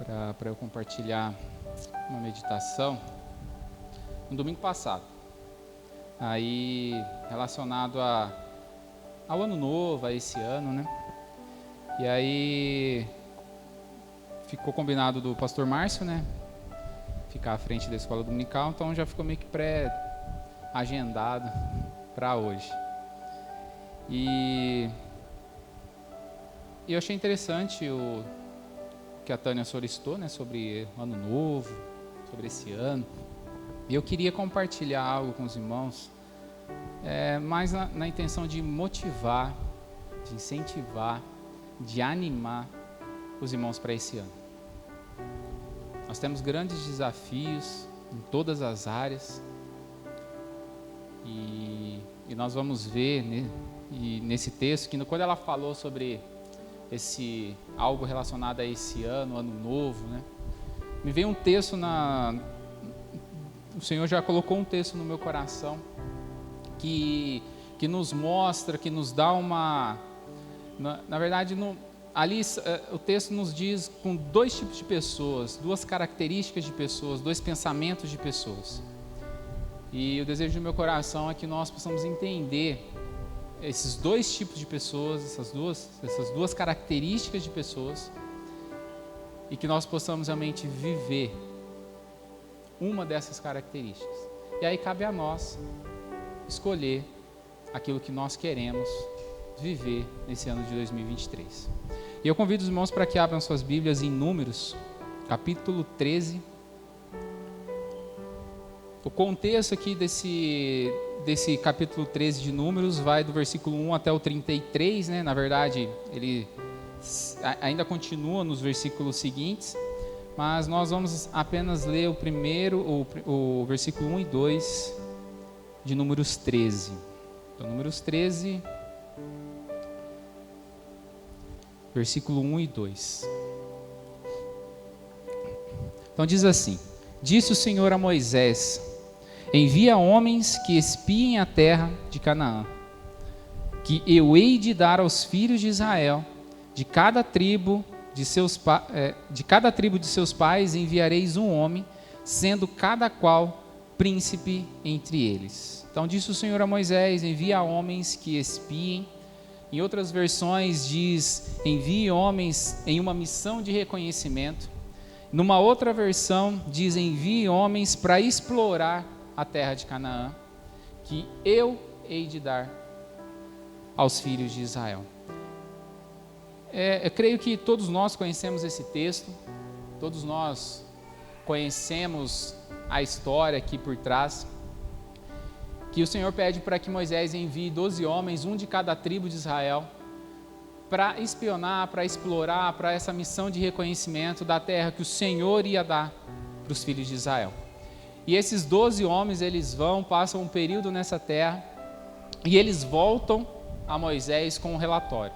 para eu compartilhar uma meditação no domingo passado. Aí, relacionado ao ano novo, a esse ano, né? E aí, ficou combinado do pastor Márcio, né? Ficar à frente da escola dominical, então já ficou meio que pré-agendado para hoje. E eu achei interessante o que a Tânia solicitou, né, sobre o ano novo, sobre esse ano. E eu queria compartilhar algo com os irmãos, mais na intenção de motivar, de incentivar, de animar os irmãos para esse ano. Nós temos grandes desafios em todas as áreas e nós vamos ver, né, nesse texto que quando ela falou sobre algo relacionado a esse ano novo, né, me veio um texto o Senhor já colocou um texto no meu coração que nos mostra, que nos dá na verdade, ali o texto nos diz com dois tipos de pessoas, duas características de pessoas, dois pensamentos de pessoas. E o desejo do meu coração é que nós possamos entender esses dois tipos de pessoas, essas duas características de pessoas, e que nós possamos realmente viver uma dessas características. E aí cabe a nós escolher aquilo que nós queremos viver nesse ano de 2023. E eu convido os irmãos para que abram suas Bíblias em Números, capítulo 13. O contexto aqui desse capítulo 13 de Números vai do versículo 1 até o 33, né? Na verdade, ele ainda continua nos versículos seguintes, mas nós vamos apenas ler o versículo 1 e 2 de Números 13. Então, Números 13, versículo 1 e 2. Então diz assim: Disse o Senhor a Moisés: Envia homens que espiem a terra de Canaã, que eu hei de dar aos filhos de Israel. De cada tribo de seus pais enviareis um homem, sendo cada qual príncipe entre eles. Então disse o Senhor a Moisés: Envia homens que espiem. Em outras versões diz: Envie homens em uma missão de reconhecimento. Numa outra versão diz: Envie homens para explorar a terra de Canaã, que eu hei de dar aos filhos de Israel. Eu creio que todos nós conhecemos esse texto, todos nós conhecemos a história aqui por trás, que o Senhor pede para que Moisés envie 12 homens, um de cada tribo de Israel, para espionar, para explorar, para essa missão de reconhecimento da terra que o Senhor ia dar para os filhos de Israel. E esses 12 homens, eles passam um período nessa terra, e eles voltam a Moisés com um relatório.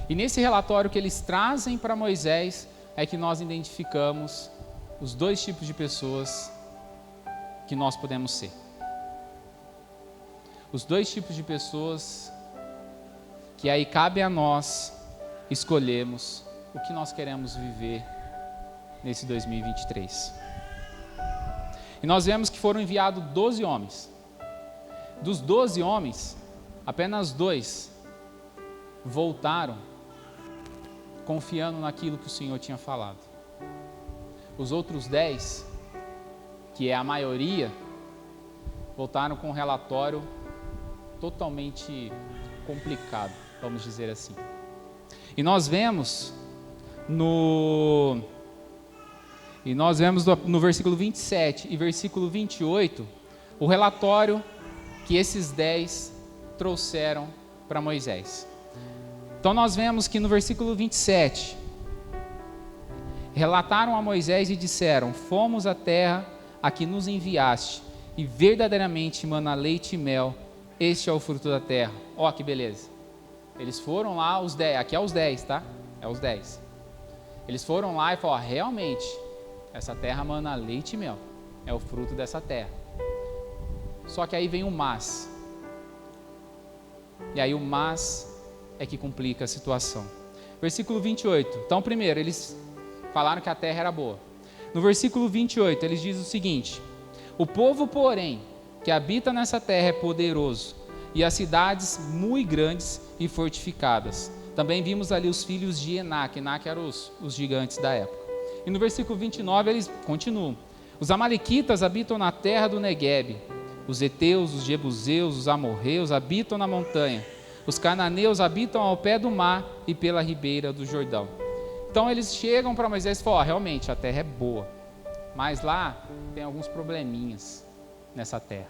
E nesse relatório que eles trazem para Moisés, é que nós identificamos os dois tipos de pessoas que nós podemos ser. Os dois tipos de pessoas que aí cabe a nós escolhermos o que nós queremos viver nesse 2023. E nós vemos que foram enviados 12 homens. Dos 12 homens, apenas 2 voltaram confiando naquilo que o Senhor tinha falado. Os outros 10, que é a maioria, voltaram com um relatório totalmente complicado, vamos dizer assim. E nós vemos no versículo 27 e versículo 28, o relatório que esses 10 trouxeram para Moisés. Então nós vemos que no versículo 27, relataram a Moisés e disseram: Fomos à terra a que nos enviaste, e verdadeiramente mana leite e mel, este é o fruto da terra. Ó, que beleza. Eles foram lá, os 10, aqui é os 10, tá? É os 10. Eles foram lá e falaram: realmente, essa terra mana leite e mel, é o fruto dessa terra. Só que aí vem o mas. E aí o mas é que complica a situação. Versículo 28. Então, primeiro, eles falaram que a terra era boa. No versículo 28, eles dizem o seguinte: o povo, porém, que habita nessa terra é poderoso, e as cidades muito grandes e fortificadas. Também vimos ali os filhos de Enaque. Enaque eram os gigantes da época. E no versículo 29 eles continuam: os amalequitas habitam na terra do Neguebe, os heteus, os jebuseus, os amorreus habitam na montanha, os cananeus habitam ao pé do mar e pela ribeira do Jordão. Então eles chegam para Moisés e falam: realmente a terra é boa, mas lá tem alguns probleminhas nessa terra.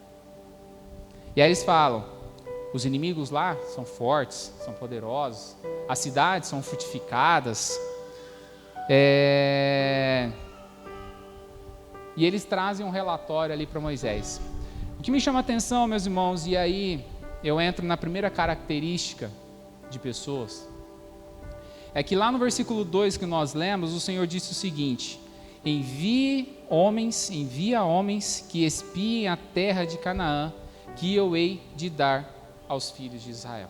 E aí eles falam: os inimigos lá são fortes, são poderosos, as cidades são fortificadas, e eles trazem um relatório ali para Moisés. O que me chama a atenção, meus irmãos, e aí eu entro na primeira característica de pessoas, é que lá no versículo 2 que nós lemos, o Senhor disse o seguinte: envia homens que espiem a terra de Canaã, que eu hei de dar aos filhos de Israel.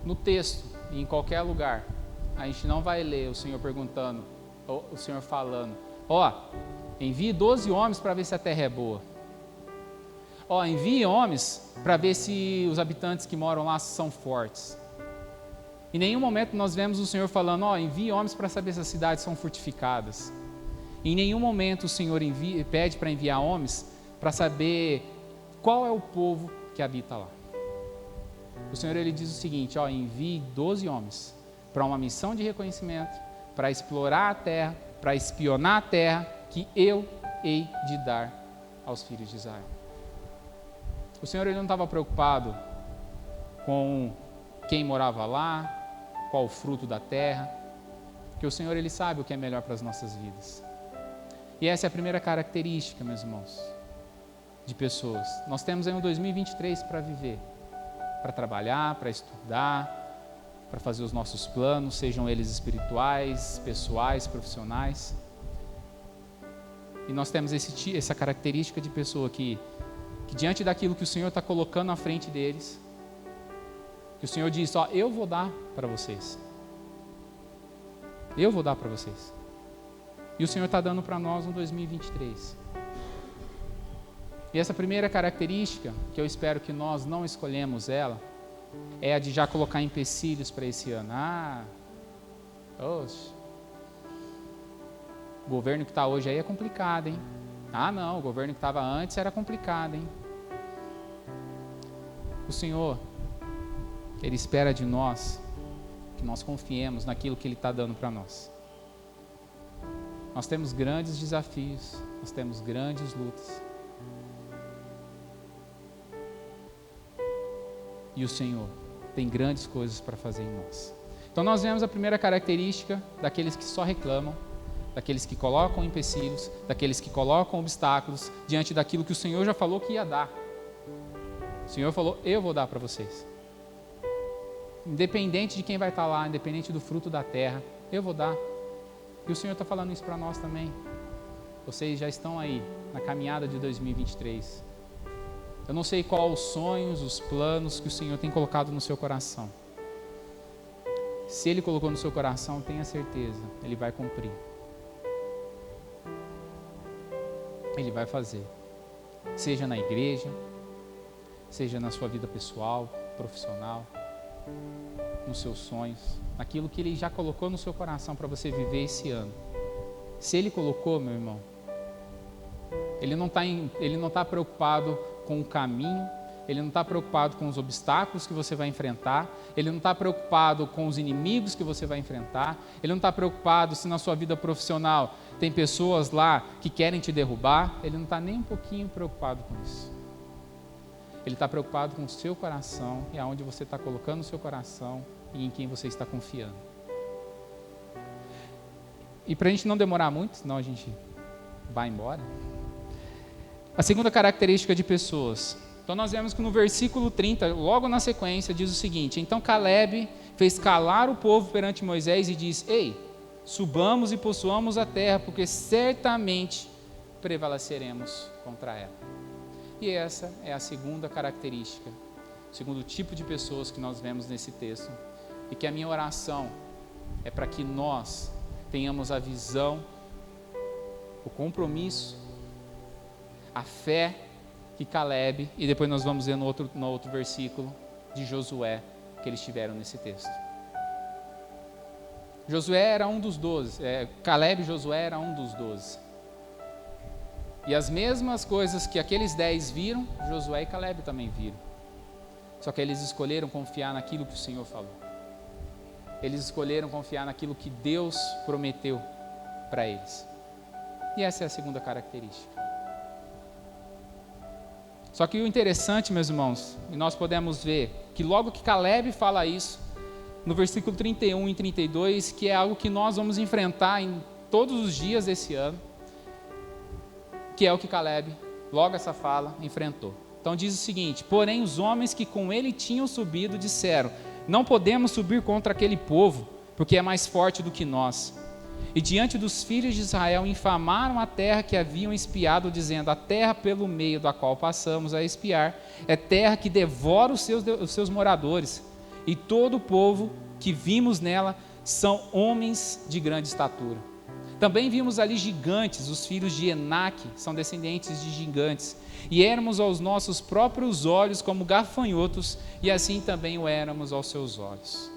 No texto, e em qualquer lugar, a gente não vai ler o Senhor perguntando, ou o Senhor falando: envie 12 homens para ver se a terra é boa. Envie homens para ver se os habitantes que moram lá são fortes. Em nenhum momento nós vemos o Senhor falando: envie homens para saber se as cidades são fortificadas. Em nenhum momento o Senhor pede para enviar homens para saber qual é o povo que habita lá. O Senhor, ele diz o seguinte: envie 12 homens para uma missão de reconhecimento, para explorar a terra, para espionar a terra, que eu hei de dar aos filhos de Israel. O Senhor, ele não estava preocupado com quem morava lá, qual o fruto da terra, porque o Senhor, ele sabe o que é melhor para as nossas vidas. E essa é a primeira característica, meus irmãos, de pessoas. Nós temos aí um 2023 para viver, para trabalhar, para estudar, para fazer os nossos planos, sejam eles espirituais, pessoais, profissionais. E nós temos essa característica de pessoa que diante daquilo que o Senhor está colocando na frente deles, que o Senhor diz: eu vou dar para vocês. Eu vou dar para vocês. E o Senhor está dando para nós um 2023. E essa primeira característica, que eu espero que nós não escolhemos ela, é a de já colocar empecilhos para esse ano. O governo que está hoje aí é complicado, hein? Não, o governo que estava antes era complicado, hein? O Senhor, ele espera de nós que nós confiemos naquilo que Ele está dando para nós. Nós temos grandes desafios, nós temos grandes lutas. E o Senhor tem grandes coisas para fazer em nós. Então nós vemos a primeira característica daqueles que só reclamam, daqueles que colocam empecilhos, daqueles que colocam obstáculos diante daquilo que o Senhor já falou que ia dar. O Senhor falou: eu vou dar para vocês. Independente de quem vai estar lá, independente do fruto da terra, eu vou dar. E o Senhor está falando isso para nós também. Vocês já estão aí na caminhada de 2023. Eu não sei quais os sonhos, os planos que o Senhor tem colocado no seu coração. Se Ele colocou no seu coração, tenha certeza, Ele vai cumprir. Ele vai fazer. Seja na igreja, seja na sua vida pessoal, profissional, nos seus sonhos, naquilo que Ele já colocou no seu coração para você viver esse ano. Se Ele colocou, meu irmão, Ele não está preocupado com o caminho, Ele não está preocupado com os obstáculos que você vai enfrentar, Ele não está preocupado com os inimigos que você vai enfrentar, Ele não está preocupado se na sua vida profissional tem pessoas lá que querem te derrubar, Ele não está nem um pouquinho preocupado com isso. Ele está preocupado com o seu coração e aonde você está colocando o seu coração e em quem você está confiando. E para a gente não demorar muito, senão a gente vai embora. A segunda característica de pessoas. Então nós vemos que no versículo 30, logo na sequência, diz o seguinte: então Caleb fez calar o povo perante Moisés e disse: ei, subamos e possuamos a terra, porque certamente prevaleceremos contra ela. E essa é a segunda característica, o segundo tipo de pessoas que nós vemos nesse texto. E que a minha oração é para que nós tenhamos a visão, o compromisso, a fé que Caleb, e depois nós vamos ver no outro versículo de Josué, que eles tiveram nesse texto. Josué era um dos 12, Caleb e Josué era um dos 12. E as mesmas coisas que aqueles 10 viram, Josué e Caleb também viram. Só que eles escolheram confiar naquilo que o Senhor falou. Eles escolheram confiar naquilo que Deus prometeu para eles. E essa é a segunda característica. Só que o interessante, meus irmãos, e nós podemos ver que logo que Caleb fala isso, no versículo 31 e 32, que é algo que nós vamos enfrentar em todos os dias desse ano, que é o que Caleb, logo essa fala, enfrentou. Então diz o seguinte: porém os homens que com ele tinham subido disseram: não podemos subir contra aquele povo, porque é mais forte do que nós. E diante dos filhos de Israel infamaram a terra que haviam espiado, dizendo: a terra pelo meio da qual passamos a espiar é terra que devora os seus moradores, e todo o povo que vimos nela são homens de grande estatura. Também vimos ali gigantes, os filhos de Enaque são descendentes de gigantes, e éramos aos nossos próprios olhos como gafanhotos, e assim também o éramos aos seus olhos.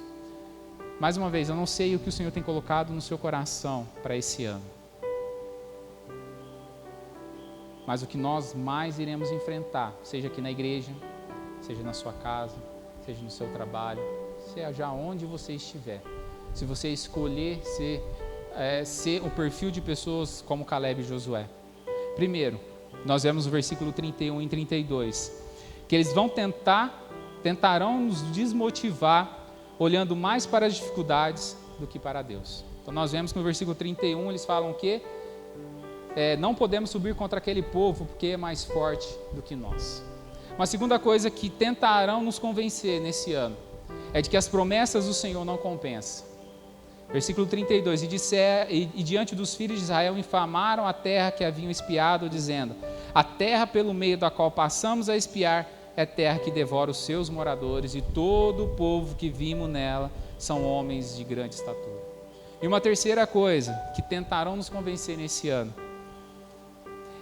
Mais uma vez, eu não sei o que o Senhor tem colocado no seu coração para esse ano, mas o que nós mais iremos enfrentar, seja aqui na igreja, seja na sua casa, seja no seu trabalho, seja onde você estiver, se você escolher ser o perfil de pessoas como Caleb e Josué. Primeiro, nós vemos no versículo 31 e 32, que eles tentarão nos desmotivar, olhando mais para as dificuldades do que para Deus. Então nós vemos que no versículo 31 eles falam que não podemos subir contra aquele povo, porque é mais forte do que nós. Uma segunda coisa que tentarão nos convencer nesse ano, é de que as promessas do Senhor não compensam. Versículo 32, e diante dos filhos de Israel infamaram a terra que haviam espiado, dizendo: a terra pelo meio da qual passamos a espiar é terra que devora os seus moradores, e todo o povo que vimos nela são homens de grande estatura. E uma terceira coisa que tentarão nos convencer nesse ano,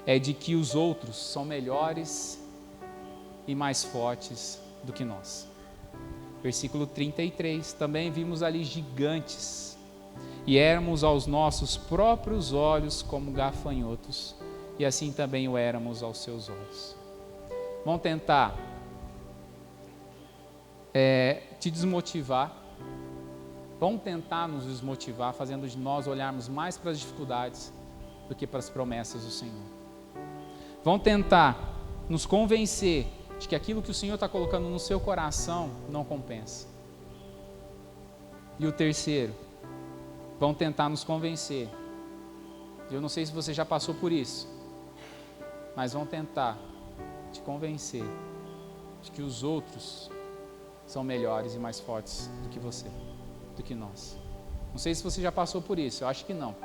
é de que os outros são melhores e mais fortes do que nós. Versículo 33, também vimos ali gigantes, e éramos aos nossos próprios olhos como gafanhotos, e assim também o éramos aos seus olhos. Vão tentar te desmotivar, vão tentar nos desmotivar, fazendo de nós olharmos mais para as dificuldades do que para as promessas do Senhor. Vão tentar nos convencer de que aquilo que o Senhor está colocando no seu coração não compensa. E o terceiro, vão tentar nos convencer, eu não sei se você já passou por isso, mas vão tentar te convencer de que os outros são melhores e mais fortes do que você, do que nós. Não sei se você já passou por isso, eu acho que não.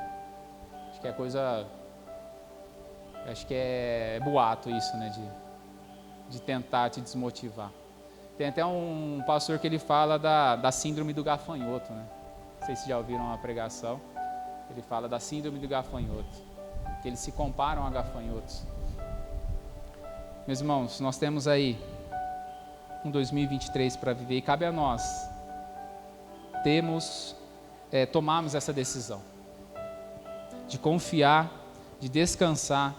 Acho que é boato isso, né, de tentar te desmotivar. Tem até um pastor que ele fala da síndrome do gafanhoto, né? Não sei se já ouviram uma pregação. Ele fala da síndrome do gafanhoto, que eles se comparam a gafanhotos. Meus irmãos, nós temos aí um 2023 para viver, e cabe a nós tomarmos essa decisão de confiar, de descansar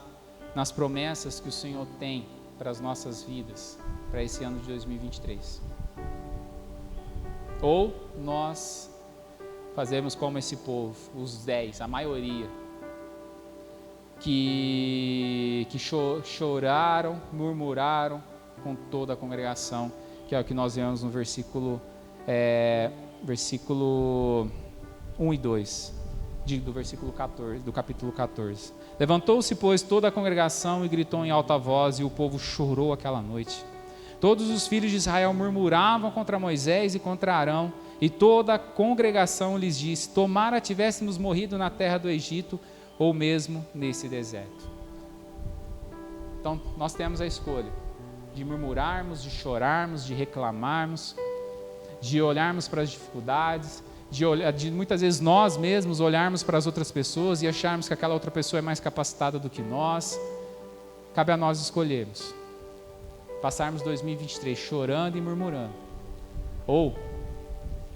nas promessas que o Senhor tem para as nossas vidas, para esse ano de 2023. Ou nós fazemos como esse povo, os 10, a maioria, que choraram, murmuraram com toda a congregação, que é o que nós vemos no versículo 1 e 2, do versículo 14, do capítulo 14. Levantou-se, pois, toda a congregação e gritou em alta voz, e o povo chorou aquela noite. Todos os filhos de Israel murmuravam contra Moisés e contra Arão, e toda a congregação lhes disse: tomara tivéssemos morrido na terra do Egito, ou mesmo nesse deserto. Então, nós temos a escolha de murmurarmos, de chorarmos, de reclamarmos, de olharmos para as dificuldades, de muitas vezes nós mesmos olharmos para as outras pessoas e acharmos que aquela outra pessoa é mais capacitada do que nós. Cabe a nós escolhermos. Passarmos 2023 chorando e murmurando. Ou,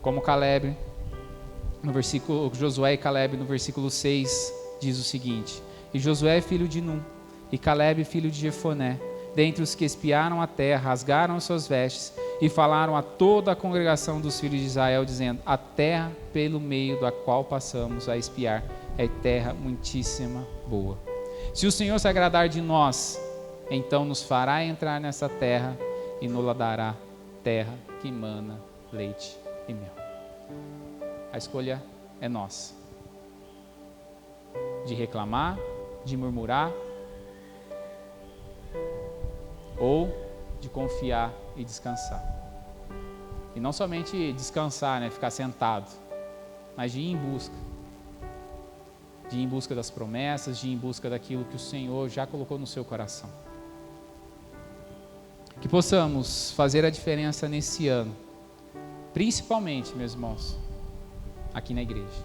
como Caleb, no versículo, Josué e Caleb no versículo 6 diz o seguinte: e Josué filho de Num, e Caleb filho de Jefoné, dentre os que espiaram a terra, rasgaram as suas vestes e falaram a toda a congregação dos filhos de Israel, dizendo: a terra pelo meio da qual passamos a espiar é terra muitíssima boa. Se o Senhor se agradar de nós, então nos fará entrar nessa terra e nos dará terra que mana leite e mel. A escolha é nossa. De reclamar, de murmurar, ou de confiar e descansar. E não somente descansar, ficar sentado, mas de ir em busca. De ir em busca das promessas, de ir em busca daquilo que o Senhor já colocou no seu coração. Que possamos fazer a diferença nesse ano, principalmente, meus irmãos, aqui na igreja.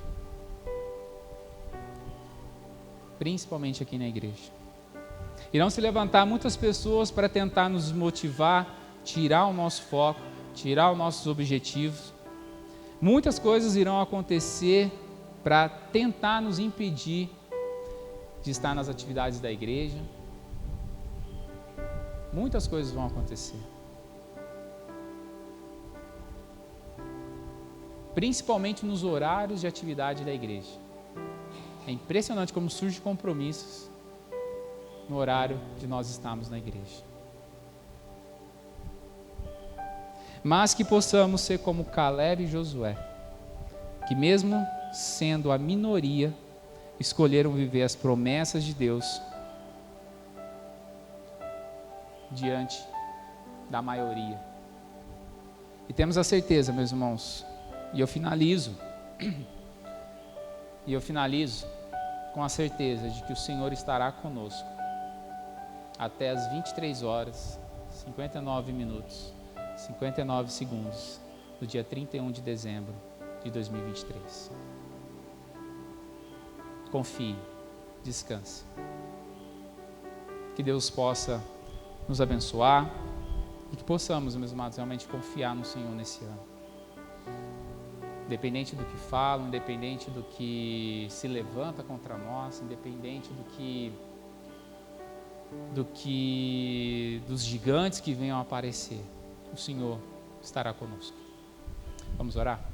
Principalmente aqui na igreja. Irão se levantar muitas pessoas para tentar nos motivar, tirar o nosso foco, tirar os nossos objetivos. Muitas coisas irão acontecer para tentar nos impedir de estar nas atividades da igreja. Muitas coisas vão acontecer. Principalmente nos horários de atividade da igreja. É impressionante como surgem compromissos no horário de nós estarmos na igreja. Mas que possamos ser como Caleb e Josué, que mesmo sendo a minoria, escolheram viver as promessas de Deus diante da maioria. E temos a certeza, meus irmãos, e eu finalizo com a certeza de que o Senhor estará conosco até as 23 horas, 59 minutos, 59 segundos do dia 31 de dezembro de 2023. Confie, descanse. Que Deus possa nos abençoar e que possamos, meus amados, realmente confiar no Senhor nesse ano. Independente do que falam, independente do que se levanta contra nós, independente dos gigantes que venham a aparecer, o Senhor estará conosco. Vamos orar?